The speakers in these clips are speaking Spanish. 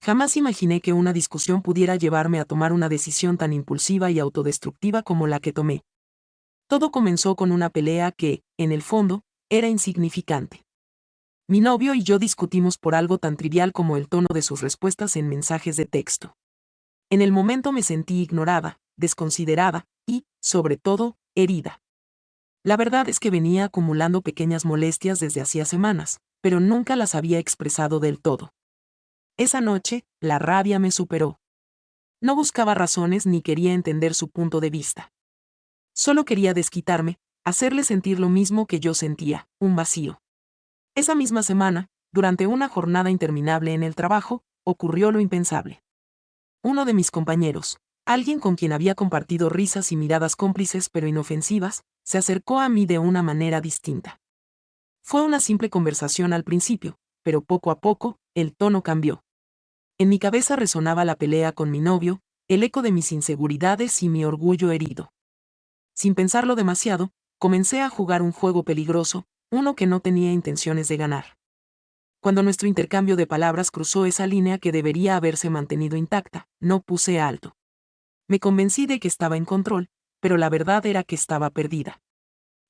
Jamás imaginé que una discusión pudiera llevarme a tomar una decisión tan impulsiva y autodestructiva como la que tomé. Todo comenzó con una pelea que, en el fondo, era insignificante. Mi novio y yo discutimos por algo tan trivial como el tono de sus respuestas en mensajes de texto. En el momento me sentí ignorada, desconsiderada y, sobre todo, herida. La verdad es que venía acumulando pequeñas molestias desde hacía semanas, pero nunca las había expresado del todo. Esa noche, la rabia me superó. No buscaba razones ni quería entender su punto de vista. Solo quería desquitarme, hacerle sentir lo mismo que yo sentía, un vacío. Esa misma semana, durante una jornada interminable en el trabajo, ocurrió lo impensable. Uno de mis compañeros, alguien con quien había compartido risas y miradas cómplices pero inofensivas, se acercó a mí de una manera distinta. Fue una simple conversación al principio, pero poco a poco, el tono cambió. En mi cabeza resonaba la pelea con mi novio, el eco de mis inseguridades y mi orgullo herido. Sin pensarlo demasiado, comencé a jugar un juego peligroso, uno que no tenía intenciones de ganar. Cuando nuestro intercambio de palabras cruzó esa línea que debería haberse mantenido intacta, no puse alto. Me convencí de que estaba en control, pero la verdad era que estaba perdida.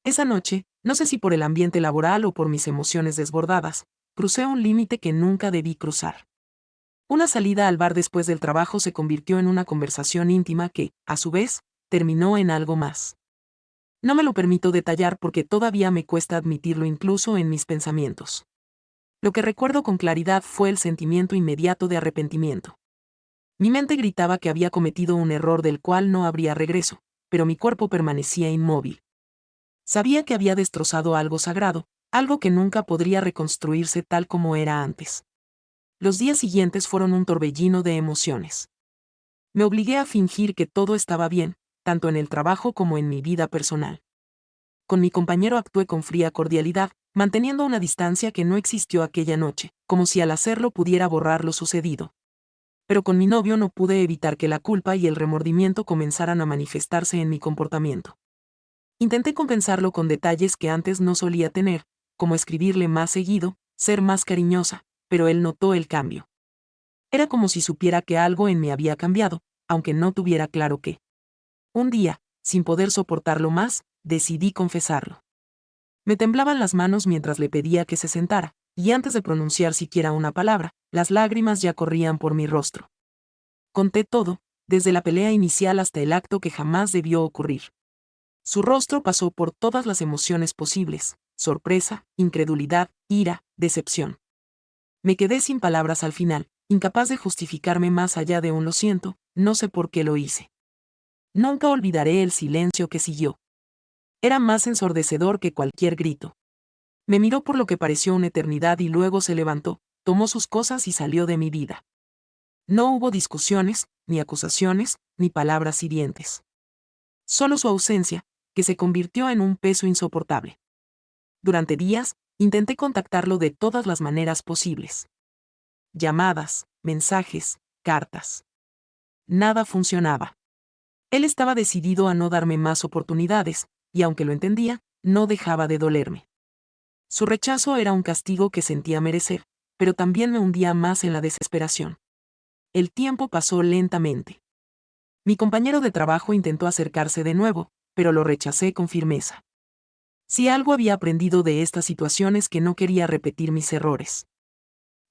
Esa noche, no sé si por el ambiente laboral o por mis emociones desbordadas, crucé un límite que nunca debí cruzar. Una salida al bar después del trabajo se convirtió en una conversación íntima que, a su vez, terminó en algo más. No me lo permito detallar porque todavía me cuesta admitirlo incluso en mis pensamientos. Lo que recuerdo con claridad fue el sentimiento inmediato de arrepentimiento. Mi mente gritaba que había cometido un error del cual no habría regreso, pero mi cuerpo permanecía inmóvil. Sabía que había destrozado algo sagrado, algo que nunca podría reconstruirse tal como era antes. Los días siguientes fueron un torbellino de emociones. Me obligué a fingir que todo estaba bien, tanto en el trabajo como en mi vida personal. Con mi compañero actué con fría cordialidad, manteniendo una distancia que no existió aquella noche, como si al hacerlo pudiera borrar lo sucedido. Pero con mi novio no pude evitar que la culpa y el remordimiento comenzaran a manifestarse en mi comportamiento. Intenté compensarlo con detalles que antes no solía tener, como escribirle más seguido, ser más cariñosa, pero él notó el cambio. Era como si supiera que algo en mí había cambiado, aunque no tuviera claro qué. Un día, sin poder soportarlo más, decidí confesarlo. Me temblaban las manos mientras le pedía que se sentara, y antes de pronunciar siquiera una palabra, las lágrimas ya corrían por mi rostro. Conté todo, desde la pelea inicial hasta el acto que jamás debió ocurrir. Su rostro pasó por todas las emociones posibles: sorpresa, incredulidad, ira, decepción. Me quedé sin palabras al final, incapaz de justificarme más allá de un lo siento, no sé por qué lo hice. Nunca olvidaré el silencio que siguió. Era más ensordecedor que cualquier grito. Me miró por lo que pareció una eternidad y luego se levantó, tomó sus cosas y salió de mi vida. No hubo discusiones, ni acusaciones, ni palabras hirientes. Solo su ausencia, que se convirtió en un peso insoportable. Durante días, intenté contactarlo de todas las maneras posibles. Llamadas, mensajes, cartas. Nada funcionaba. Él estaba decidido a no darme más oportunidades, y aunque lo entendía, no dejaba de dolerme. Su rechazo era un castigo que sentía merecer, pero también me hundía más en la desesperación. El tiempo pasó lentamente. Mi compañero de trabajo intentó acercarse de nuevo, pero lo rechacé con firmeza. Si algo había aprendido de esta situación es que no quería repetir mis errores.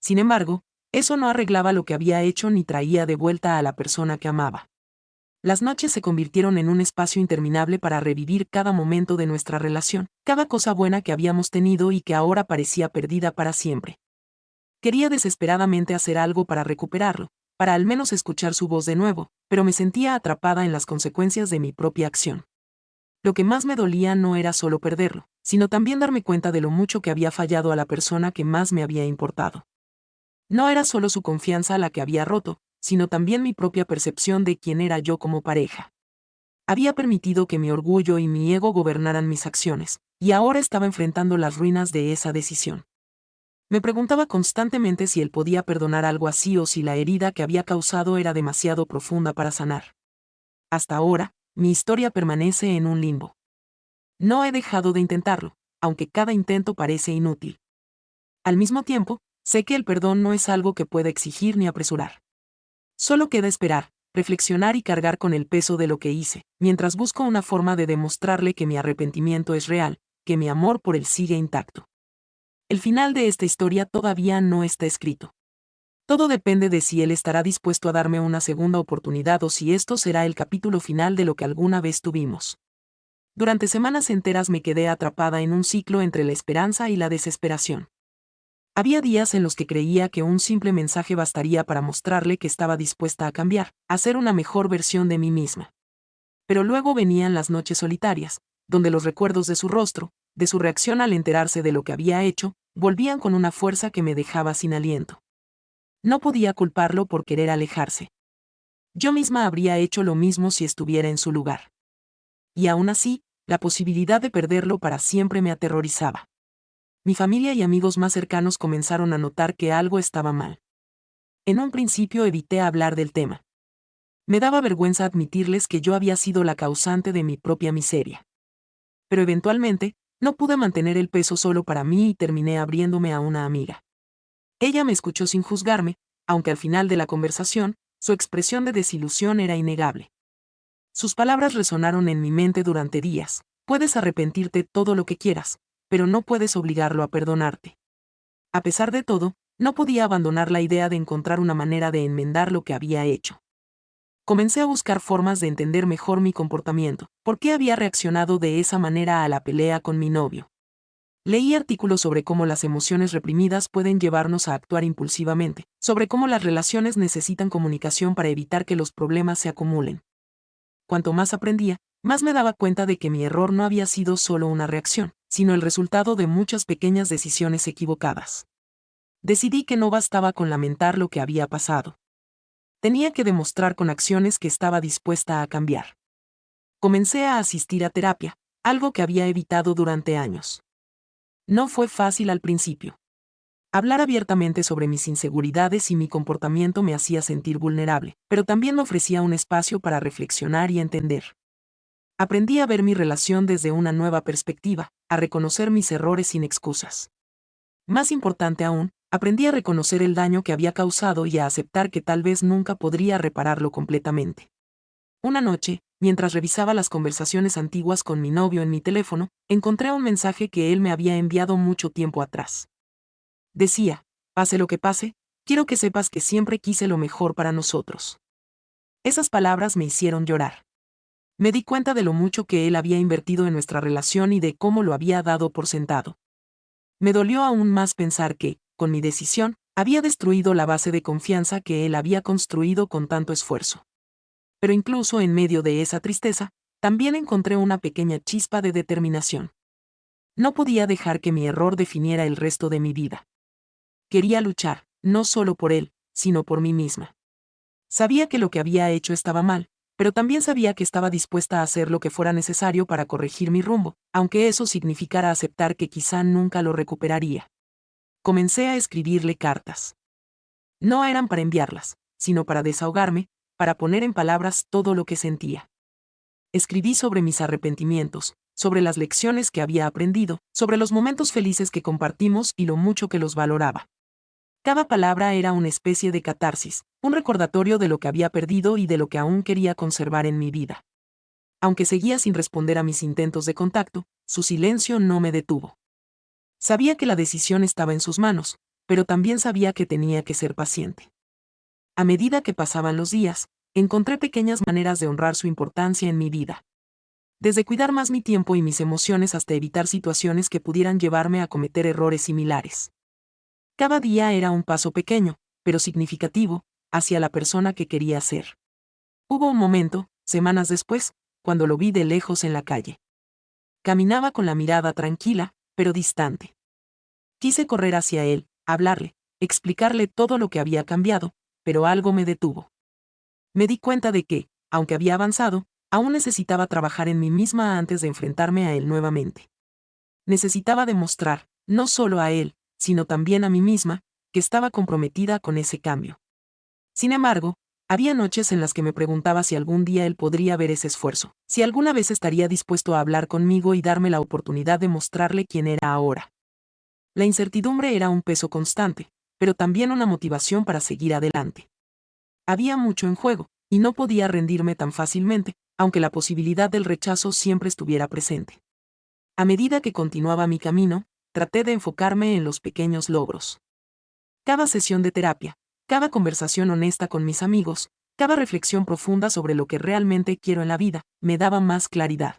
Sin embargo, eso no arreglaba lo que había hecho ni traía de vuelta a la persona que amaba. Las noches se convirtieron en un espacio interminable para revivir cada momento de nuestra relación, cada cosa buena que habíamos tenido y que ahora parecía perdida para siempre. Quería desesperadamente hacer algo para recuperarlo, para al menos escuchar su voz de nuevo, pero me sentía atrapada en las consecuencias de mi propia acción. Lo que más me dolía no era solo perderlo, sino también darme cuenta de lo mucho que había fallado a la persona que más me había importado. No era solo su confianza la que había roto, sino también mi propia percepción de quién era yo como pareja. Había permitido que mi orgullo y mi ego gobernaran mis acciones, y ahora estaba enfrentando las ruinas de esa decisión. Me preguntaba constantemente si él podía perdonar algo así o si la herida que había causado era demasiado profunda para sanar. Hasta ahora, mi historia permanece en un limbo. No he dejado de intentarlo, aunque cada intento parece inútil. Al mismo tiempo, Sé que el perdón no es algo que pueda exigir ni apresurar. Solo queda esperar, reflexionar y cargar con el peso de lo que hice, mientras busco una forma de demostrarle que mi arrepentimiento es real, que mi amor por él sigue intacto. El final de esta historia todavía no está escrito. Todo depende de si él estará dispuesto a darme una segunda oportunidad o si esto será el capítulo final de lo que alguna vez tuvimos. Durante semanas enteras me quedé atrapada en un ciclo entre la esperanza y la desesperación. Había días en los que creía que un simple mensaje bastaría para mostrarle que estaba dispuesta a cambiar, a ser una mejor versión de mí misma. Pero luego venían las noches solitarias, donde los recuerdos de su rostro, de su reacción al enterarse de lo que había hecho, volvían con una fuerza que me dejaba sin aliento. No podía culparlo por querer alejarse. Yo misma habría hecho lo mismo si estuviera en su lugar. Y aún así, la posibilidad de perderlo para siempre me aterrorizaba. Mi familia y amigos más cercanos comenzaron a notar que algo estaba mal. En un principio evité hablar del tema. Me daba vergüenza admitirles que yo había sido la causante de mi propia miseria. Pero eventualmente, no pude mantener el peso solo para mí y terminé abriéndome a una amiga. Ella me escuchó sin juzgarme, aunque al final de la conversación, su expresión de desilusión era innegable. Sus palabras resonaron en mi mente durante días. Puedes arrepentirte todo lo que quieras, pero no puedes obligarlo a perdonarte. A pesar de todo, no podía abandonar la idea de encontrar una manera de enmendar lo que había hecho. Comencé a buscar formas de entender mejor mi comportamiento, por qué había reaccionado de esa manera a la pelea con mi novio. Leí artículos sobre cómo las emociones reprimidas pueden llevarnos a actuar impulsivamente, sobre cómo las relaciones necesitan comunicación para evitar que los problemas se acumulen. Cuanto más aprendía, más me daba cuenta de que mi error no había sido solo una reacción, sino el resultado de muchas pequeñas decisiones equivocadas. Decidí que no bastaba con lamentar lo que había pasado. Tenía que demostrar con acciones que estaba dispuesta a cambiar. Comencé a asistir a terapia, algo que había evitado durante años. No fue fácil al principio. Hablar abiertamente sobre mis inseguridades y mi comportamiento me hacía sentir vulnerable, pero también me ofrecía un espacio para reflexionar y entender. Aprendí a ver mi relación desde una nueva perspectiva, a reconocer mis errores sin excusas. Más importante aún, aprendí a reconocer el daño que había causado y a aceptar que tal vez nunca podría repararlo completamente. Una noche, mientras revisaba las conversaciones antiguas con mi novio en mi teléfono, encontré un mensaje que él me había enviado mucho tiempo atrás. Decía: pase lo que pase, quiero que sepas que siempre quise lo mejor para nosotros. Esas palabras me hicieron llorar. Me di cuenta de lo mucho que él había invertido en nuestra relación y de cómo lo había dado por sentado. Me dolió aún más pensar que, con mi decisión, había destruido la base de confianza que él había construido con tanto esfuerzo. Pero incluso en medio de esa tristeza, también encontré una pequeña chispa de determinación. No podía dejar que mi error definiera el resto de mi vida. Quería luchar, no solo por él, sino por mí misma. Sabía que lo que había hecho estaba mal, pero también sabía que estaba dispuesta a hacer lo que fuera necesario para corregir mi rumbo, aunque eso significara aceptar que quizá nunca lo recuperaría. Comencé a escribirle cartas. No eran para enviarlas, sino para desahogarme, para poner en palabras todo lo que sentía. Escribí sobre mis arrepentimientos, sobre las lecciones que había aprendido, sobre los momentos felices que compartimos y lo mucho que los valoraba. Cada palabra era una especie de catarsis, un recordatorio de lo que había perdido y de lo que aún quería conservar en mi vida. Aunque seguía sin responder a mis intentos de contacto, su silencio no me detuvo. Sabía que la decisión estaba en sus manos, pero también sabía que tenía que ser paciente. A medida que pasaban los días, encontré pequeñas maneras de honrar su importancia en mi vida. Desde cuidar más mi tiempo y mis emociones hasta evitar situaciones que pudieran llevarme a cometer errores similares. Cada día era un paso pequeño, pero significativo, hacia la persona que quería ser. Hubo un momento, semanas después, cuando lo vi de lejos en la calle. Caminaba con la mirada tranquila, pero distante. Quise correr hacia él, hablarle, explicarle todo lo que había cambiado, pero algo me detuvo. Me di cuenta de que, aunque había avanzado, aún necesitaba trabajar en mí misma antes de enfrentarme a él nuevamente. Necesitaba demostrar, no solo a él, sino también a mí misma, que estaba comprometida con ese cambio. Sin embargo, había noches en las que me preguntaba si algún día él podría ver ese esfuerzo, si alguna vez estaría dispuesto a hablar conmigo y darme la oportunidad de mostrarle quién era ahora. La incertidumbre era un peso constante, pero también una motivación para seguir adelante. Había mucho en juego, y no podía rendirme tan fácilmente, aunque la posibilidad del rechazo siempre estuviera presente. A medida que continuaba mi camino, traté de enfocarme en los pequeños logros. Cada sesión de terapia, cada conversación honesta con mis amigos, cada reflexión profunda sobre lo que realmente quiero en la vida, me daba más claridad.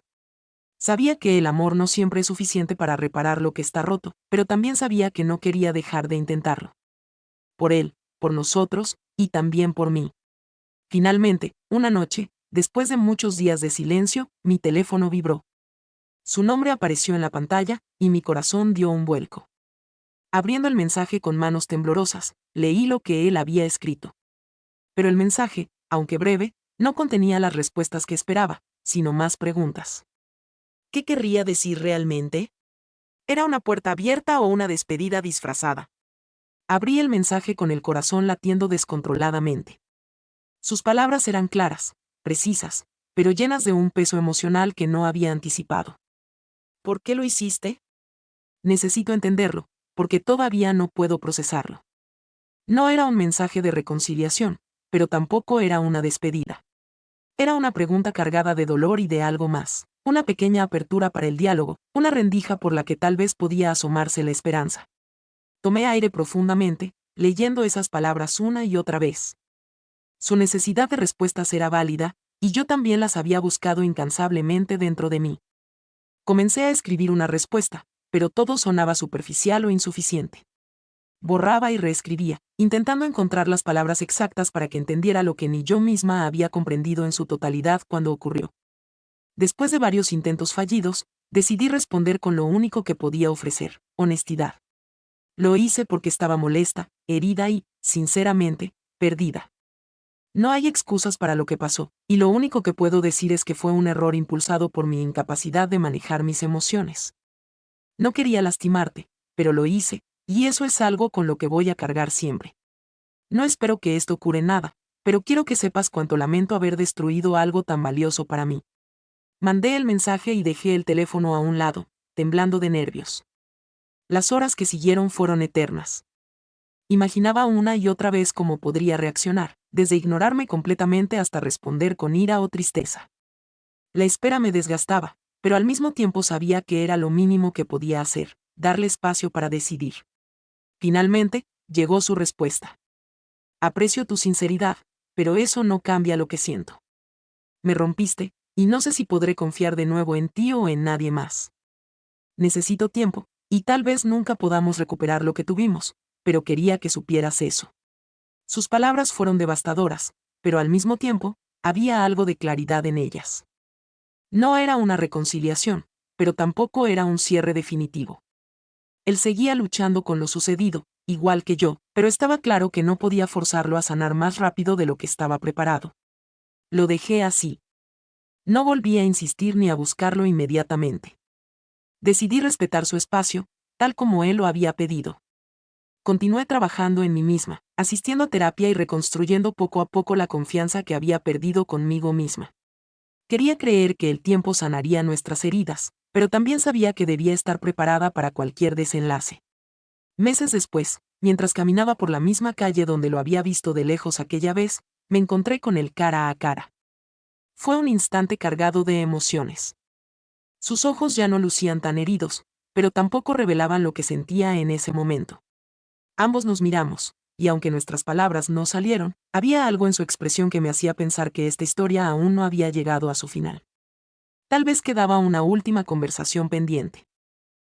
Sabía que el amor no siempre es suficiente para reparar lo que está roto, pero también sabía que no quería dejar de intentarlo. Por él, por nosotros, y también por mí. Finalmente, una noche, después de muchos días de silencio, mi teléfono vibró. Su nombre apareció en la pantalla, y mi corazón dio un vuelco. Abriendo el mensaje con manos temblorosas, leí lo que él había escrito. Pero el mensaje, aunque breve, no contenía las respuestas que esperaba, sino más preguntas. ¿Qué querría decir realmente? ¿Era una puerta abierta o una despedida disfrazada? Abrí el mensaje con el corazón latiendo descontroladamente. Sus palabras eran claras, precisas, pero llenas de un peso emocional que no había anticipado. ¿Por qué lo hiciste? Necesito entenderlo, porque todavía no puedo procesarlo. No era un mensaje de reconciliación, pero tampoco era una despedida. Era una pregunta cargada de dolor y de algo más, una pequeña apertura para el diálogo, una rendija por la que tal vez podía asomarse la esperanza. Tomé aire profundamente, leyendo esas palabras una y otra vez. Su necesidad de respuestas era válida, y yo también las había buscado incansablemente dentro de mí. Comencé a escribir una respuesta, pero todo sonaba superficial o insuficiente. Borraba y reescribía, intentando encontrar las palabras exactas para que entendiera lo que ni yo misma había comprendido en su totalidad cuando ocurrió. Después de varios intentos fallidos, decidí responder con lo único que podía ofrecer: honestidad. Lo hice porque estaba molesta, herida y, sinceramente, perdida. No hay excusas para lo que pasó, y lo único que puedo decir es que fue un error impulsado por mi incapacidad de manejar mis emociones. No quería lastimarte, pero lo hice, y eso es algo con lo que voy a cargar siempre. No espero que esto cure nada, pero quiero que sepas cuánto lamento haber destruido algo tan valioso para mí. Mandé el mensaje y dejé el teléfono a un lado, temblando de nervios. Las horas que siguieron fueron eternas. Imaginaba una y otra vez cómo podría reaccionar, desde ignorarme completamente hasta responder con ira o tristeza. La espera me desgastaba, pero al mismo tiempo sabía que era lo mínimo que podía hacer, darle espacio para decidir. Finalmente, llegó su respuesta. Aprecio tu sinceridad, pero eso no cambia lo que siento. Me rompiste, y no sé si podré confiar de nuevo en ti o en nadie más. Necesito tiempo, y tal vez nunca podamos recuperar lo que tuvimos, pero quería que supieras eso. Sus palabras fueron devastadoras, pero al mismo tiempo, había algo de claridad en ellas. No era una reconciliación, pero tampoco era un cierre definitivo. Él seguía luchando con lo sucedido, igual que yo, pero estaba claro que no podía forzarlo a sanar más rápido de lo que estaba preparado. Lo dejé así. No volví a insistir ni a buscarlo inmediatamente. Decidí respetar su espacio, tal como él lo había pedido. Continué trabajando en mí misma, asistiendo a terapia y reconstruyendo poco a poco la confianza que había perdido conmigo misma. Quería creer que el tiempo sanaría nuestras heridas, pero también sabía que debía estar preparada para cualquier desenlace. Meses después, mientras caminaba por la misma calle donde lo había visto de lejos aquella vez, me encontré con él cara a cara. Fue un instante cargado de emociones. Sus ojos ya no lucían tan heridos, pero tampoco revelaban lo que sentía en ese momento. Ambos nos miramos, y aunque nuestras palabras no salieron, había algo en su expresión que me hacía pensar que esta historia aún no había llegado a su final. Tal vez quedaba una última conversación pendiente.